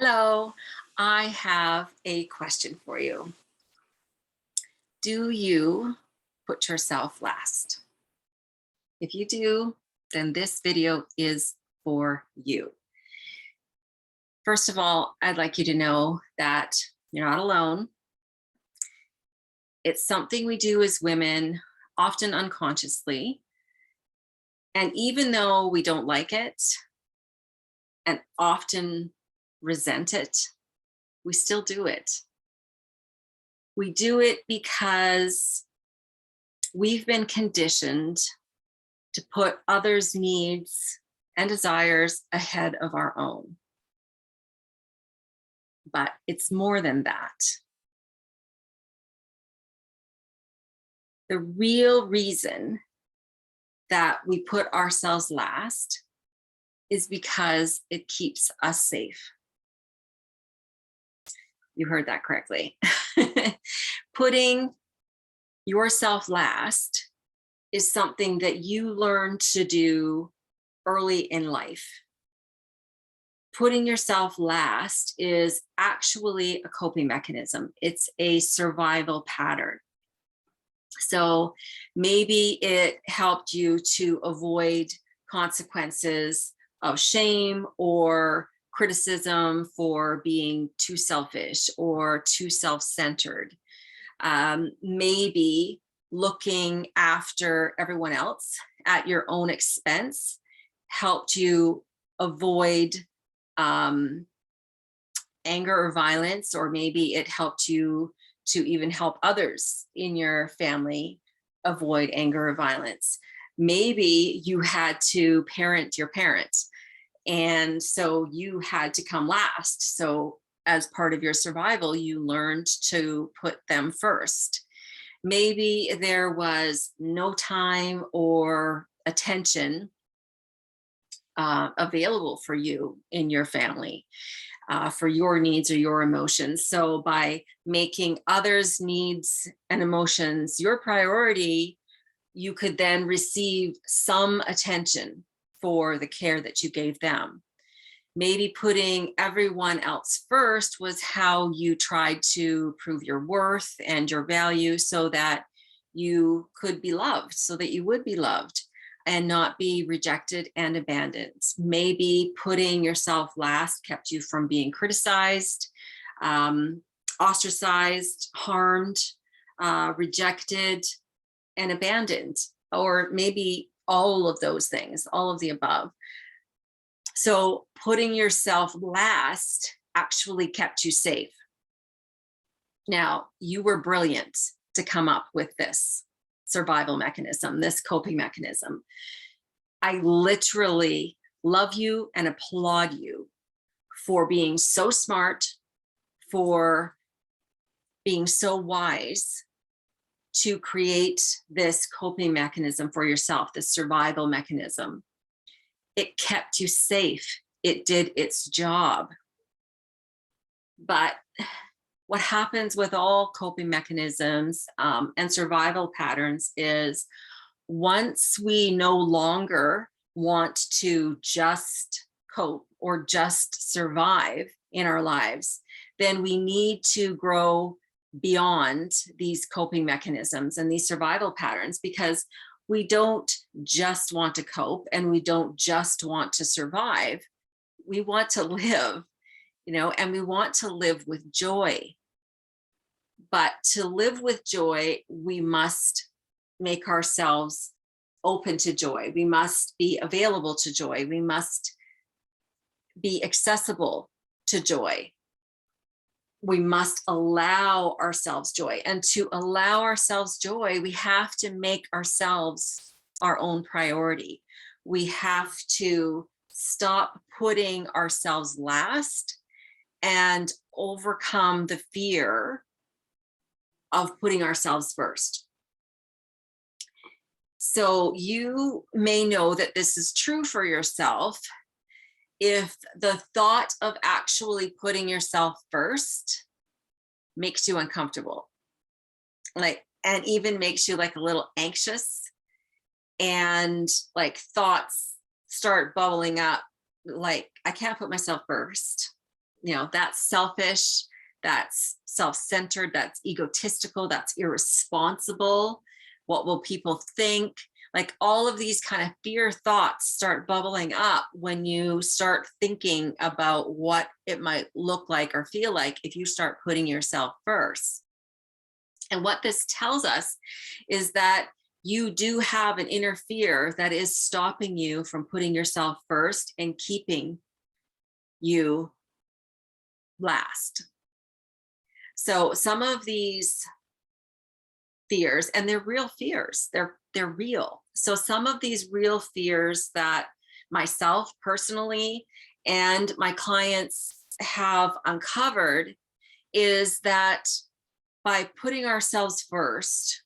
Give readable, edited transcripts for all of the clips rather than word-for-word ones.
Hello, I have a question for you. Do you put yourself last? If you do, then this video is for you. First of all, I'd like you to know that you're not alone. It's something we do as women, often unconsciously. And even though we don't like it and often resent it, we still do it. We do it because we've been conditioned to put others' needs and desires ahead of our own. But it's more than that. The real reason that we put ourselves last is because it keeps us safe. You heard that correctly. Putting yourself last is something that you learn to do early in life. Putting yourself last is actually a coping mechanism. It's a survival pattern. So maybe it helped you to avoid consequences of shame or criticism for being too selfish or too self-centered. Maybe looking after everyone else at your own expense helped you avoid anger or violence, or maybe it helped you to even help others in your family avoid anger or violence. Maybe you had to parent your parents, and so you had to come last. So as part of your survival, you learned to put them first. Maybe there was no time or attention available for you in your family, for your needs or your emotions. So by making others' needs and emotions your priority, you could then receive some attention for the care that you gave them. Maybe putting everyone else first was how you tried to prove your worth and your value so that you could be loved, so that you would be loved and not be rejected and abandoned. Maybe putting yourself last kept you from being criticized, ostracized, harmed, rejected, and abandoned, or maybe all of those things, all of the above. So putting yourself last actually kept you safe. Now, you were brilliant to come up with this survival mechanism, this coping mechanism. I literally love you and applaud you for being so smart, for being so wise to create this coping mechanism for yourself, this survival mechanism. It kept you safe. It did its job. But what happens with all coping mechanisms and survival patterns is once we no longer want to just cope or just survive in our lives, then we need to grow beyond these coping mechanisms and these survival patterns, because we don't just want to cope and we don't just want to survive. We want to live, and we want to live with joy. But to live with joy, we must make ourselves open to joy. We must be available to joy. We must be accessible to joy. We must allow ourselves joy. And to allow ourselves joy, we have to make ourselves our own priority. We have to stop putting ourselves last and overcome the fear of putting ourselves first. So you may know that this is true for yourself if the thought of actually putting yourself first makes you uncomfortable, and even makes you like a little anxious, and like thoughts start bubbling up like, I can't put myself first. that's selfish, that's self-centered, that's egotistical, that's irresponsible. What will people think? Like all of these kind of fear thoughts start bubbling up when you start thinking about what it might look like or feel like if you start putting yourself first. And what this tells us is that you do have an inner fear that is stopping you from putting yourself first and keeping you last. So some of these fears, and they're real fears, they're real. So some of these real fears that myself personally and my clients have uncovered is that by putting ourselves first,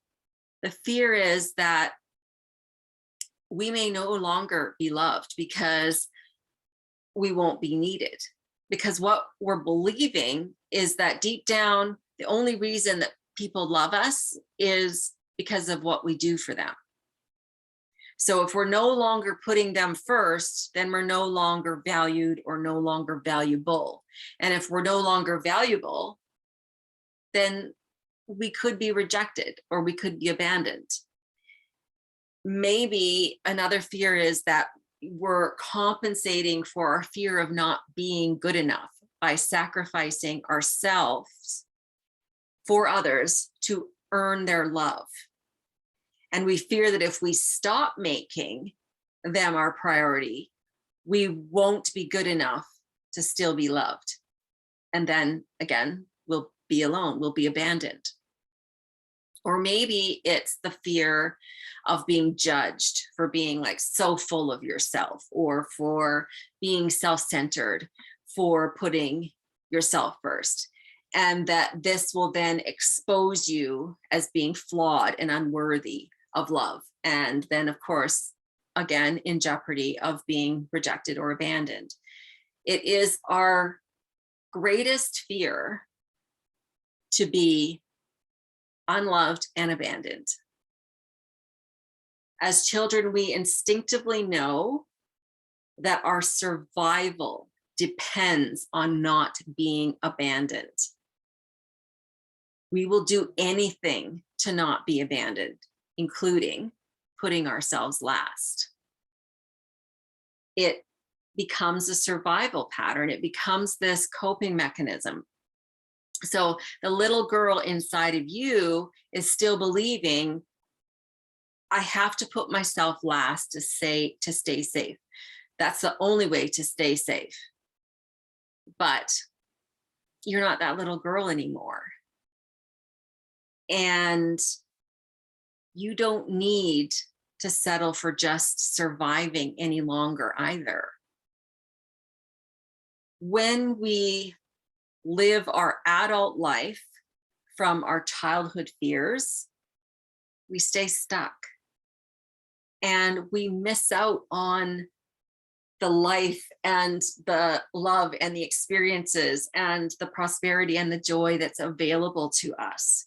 the fear is that we may no longer be loved because we won't be needed. Because what we're believing is that deep down, the only reason that people love us is because of what we do for them. So if we're no longer putting them first, then we're no longer valued or no longer valuable. And if we're no longer valuable, then we could be rejected or we could be abandoned. Maybe another fear is that we're compensating for our fear of not being good enough by sacrificing ourselves for others to earn their love. And we fear that if we stop making them our priority, we won't be good enough to still be loved. And then again, we'll be alone, we'll be abandoned. Or maybe it's the fear of being judged for being like so full of yourself, or for being self-centered, for putting yourself first. And that this will then expose you as being flawed and unworthy of love. And then, of course, again, in jeopardy of being rejected or abandoned. It is our greatest fear to be unloved and abandoned. As children, we instinctively know that our survival depends on not being abandoned. We will do anything to not be abandoned, including putting ourselves last. It becomes a survival pattern. It becomes this coping mechanism. So the little girl inside of you is still believing, I have to put myself last to stay safe. That's the only way to stay safe. But you're not that little girl anymore. And you don't need to settle for just surviving any longer either. When we live our adult life from our childhood fears, we stay stuck and we miss out on the life and the love and the experiences and the prosperity and the joy that's available to us.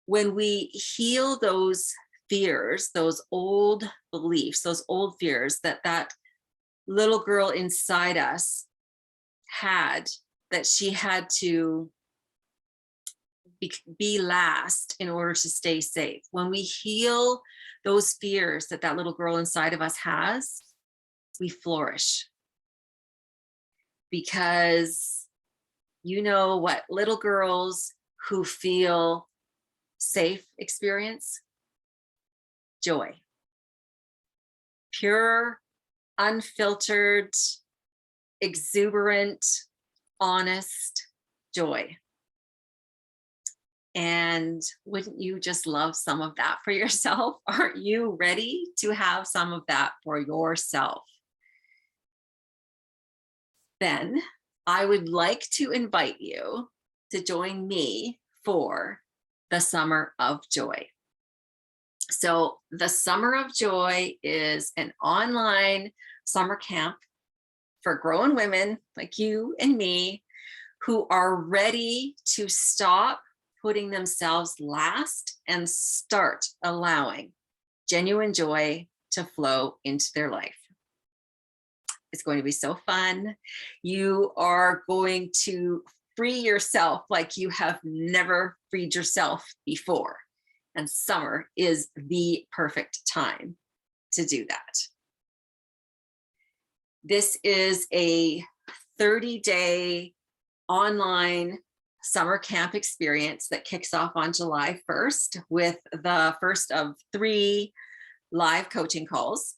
When we heal those fears, those old beliefs, those old fears that little girl inside us had, that she had to be last in order to stay safe. When we heal those fears that little girl inside of us has, we flourish. Because you know what little girls who feel safe experience? Joy. Pure, unfiltered, exuberant, honest joy. And wouldn't you just love some of that for yourself? Aren't you ready to have some of that for yourself? Then I would like to invite you to join me for the Summer of Joy. So the Summer of Joy is an online summer camp for grown women like you and me who are ready to stop putting themselves last and start allowing genuine joy to flow into their life. It's going to be so fun. You are going to free yourself like you have never freed yourself before. And summer is the perfect time to do that. This is a 30-day online summer camp experience that kicks off on July 1st with the first of 3 live coaching calls.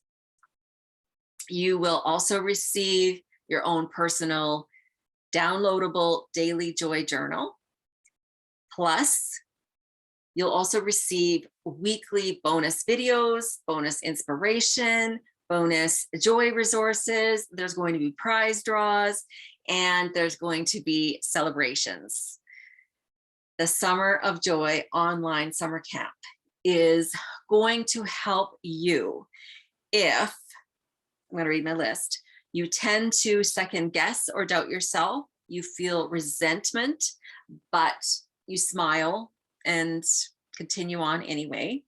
You will also receive your own personal downloadable daily joy journal. Plus, you'll also receive weekly bonus videos, bonus inspiration, bonus joy resources. There's going to be prize draws, and there's going to be celebrations. The Summer of Joy online summer camp is going to help you if, I'm going to read my list, you tend to second guess or doubt yourself, you feel resentment, but you smile and continue on anyway.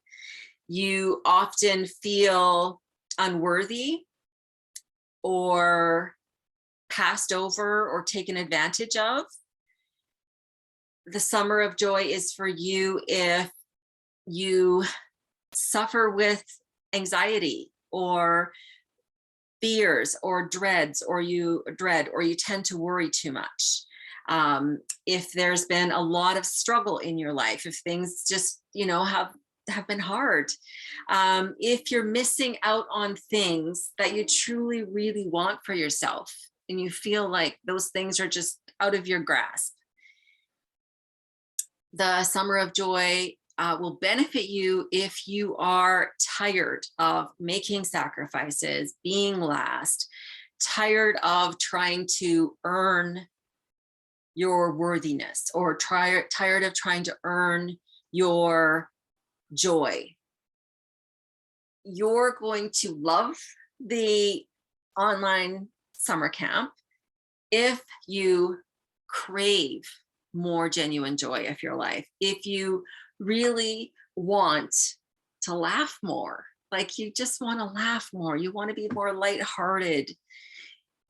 You often feel unworthy or passed over or taken advantage of. The Summer of Joy is for you if you suffer with anxiety or fears or dreads, or you tend to worry too much. If there's been a lot of struggle in your life, if things just, have been hard, if you're missing out on things that you truly, really want for yourself, and you feel like those things are just out of your grasp, the Summer of Joy will benefit you if you are tired of making sacrifices, being last, tired of trying to earn your worthiness, or tired of trying to earn your joy. You're going to love the online summer camp if you crave more genuine joy of your life, if you really want to laugh more, like you just want to laugh more, you want to be more lighthearted,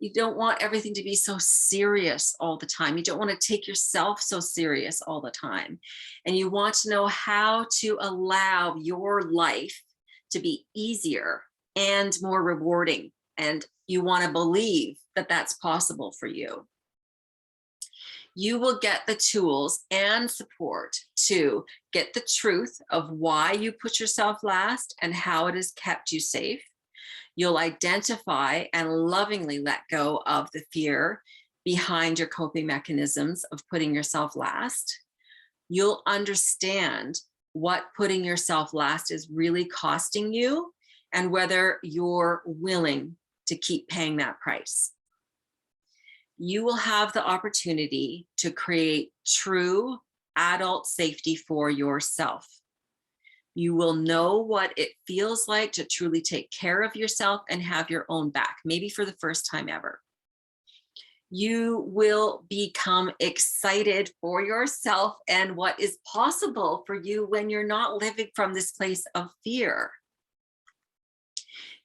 you don't want everything to be so serious all the time, you don't want to take yourself so serious all the time, and you want to know how to allow your life to be easier and more rewarding, and you want to believe that that's possible for you. You will get the tools and support to get the truth of why you put yourself last and how it has kept you safe. You'll identify and lovingly let go of the fear behind your coping mechanisms of putting yourself last. You'll understand what putting yourself last is really costing you and whether you're willing to keep paying that price. You will have the opportunity to create true adult safety for yourself. You will know what it feels like to truly take care of yourself and have your own back, maybe for the first time ever. You will become excited for yourself and what is possible for you when you're not living from this place of fear.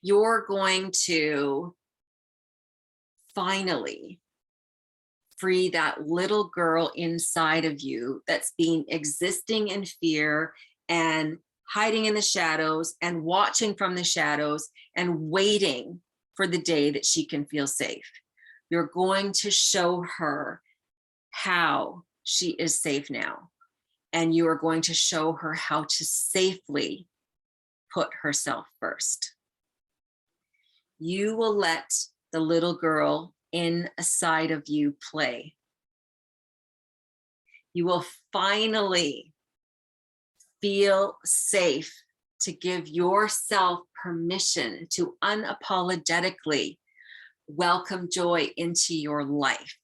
You're going to finally free that little girl inside of you that's been existing in fear and hiding in the shadows and watching from the shadows and waiting for the day that she can feel safe. You're going to show her how she is safe now. And you are going to show her how to safely put herself first. You will let the little girl inside of you play. You will finally feel safe to give yourself permission to unapologetically welcome joy into your life.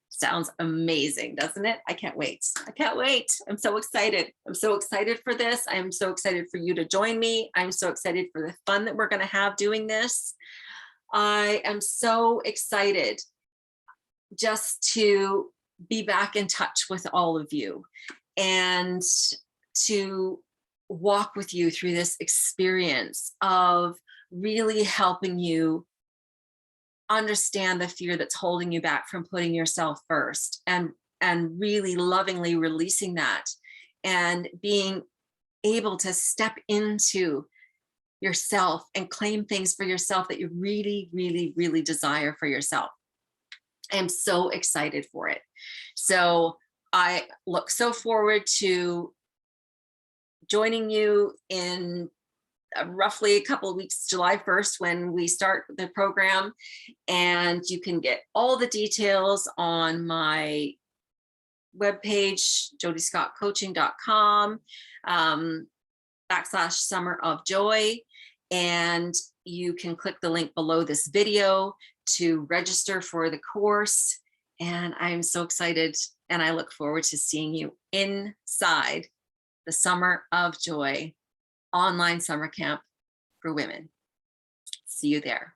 Sounds amazing, doesn't it? I can't wait. I can't wait. I'm so excited. I'm so excited for this. I'm so excited for you to join me. I'm so excited for the fun that we're going to have doing this. I am so excited just to be back in touch with all of you and to walk with you through this experience of really helping you understand the fear that's holding you back from putting yourself first, and really lovingly releasing that, and being able to step into yourself and claim things for yourself that you really, really, really desire for yourself. I am so excited for it. So I look so forward to joining you in roughly a couple of weeks, July 1st, when we start the program. And you can get all the details on my webpage, jodyscottcoaching.com /Summer of Joy. And you can click the link below this video to register for the course. And I'm so excited, and I look forward to seeing you inside the Summer of Joy online summer camp for women. See you there.